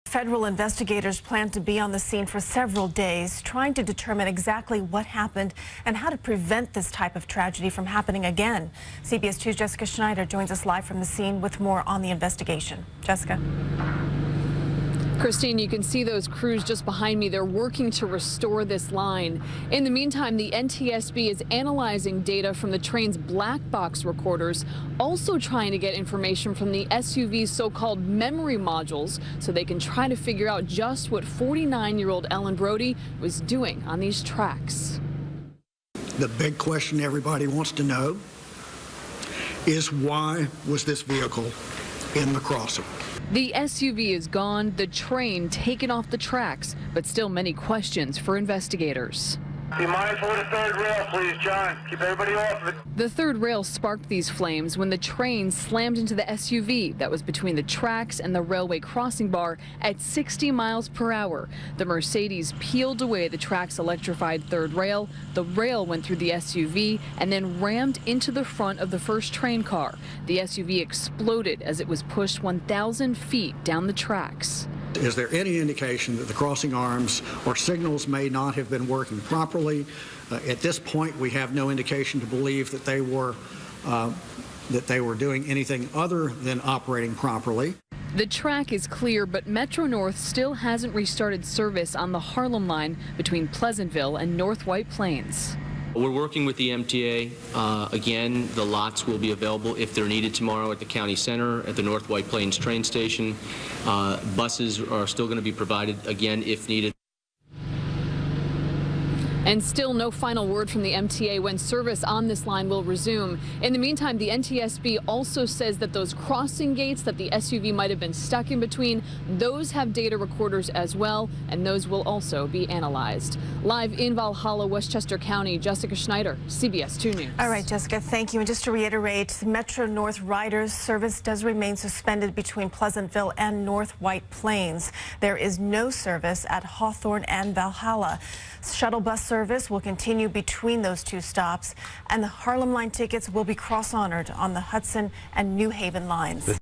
Federal investigators plan to be on the scene for several days, trying to determine exactly what happened and how to prevent this type of tragedy from happening again. CBS 2's Jessica Schneider joins us live from the scene with more on the investigation. Jessica. Christine, you can see those crews just behind me. They're working to restore this line. In the meantime, the NTSB is analyzing data from the train's black box recorders, also trying to get information from the SUV's so-called memory modules so they can try to figure out just what 49-year-old Ellen Brody was doing on these tracks. The big question everybody wants to know is, why was this vehicle in the crossing? The SUV is gone, the train taken off the tracks, but still many questions for investigators. Be mindful of the third rail, please, John. Keep everybody off of it. The third rail sparked these flames when the train slammed into the SUV that was between the tracks and the railway crossing bar at 60 miles per hour. The Mercedes peeled away the track's electrified third rail. The rail went through the SUV and then rammed into the front of the first train car. The SUV exploded as it was pushed 1,000 feet down the tracks. Is there any indication that the crossing arms or signals may not have been working properly? At this point, we have no indication to believe that they were doing anything other than operating properly. The track is clear, but Metro North still hasn't restarted service on the Harlem line between Pleasantville and North White Plains. We're working with the MTA. Again, the lots will be available if they're needed tomorrow at the county center, at the North White Plains train station. Buses are still going to be provided again if needed. And still no final word from the MTA when service on this line will resume. In the meantime, the NTSB also says that those crossing gates that the SUV might have been stuck in between, those have data recorders as well, and those will also be analyzed. Live in Valhalla, Westchester County, Jessica Schneider, CBS 2 News. All right, Jessica, thank you. And just to reiterate, Metro North Riders service does remain suspended between Pleasantville and North White Plains. There is no service at Hawthorne and Valhalla. Shuttle bus service will continue between those two stops, and the Harlem line tickets will be cross-honored on the Hudson and New Haven lines.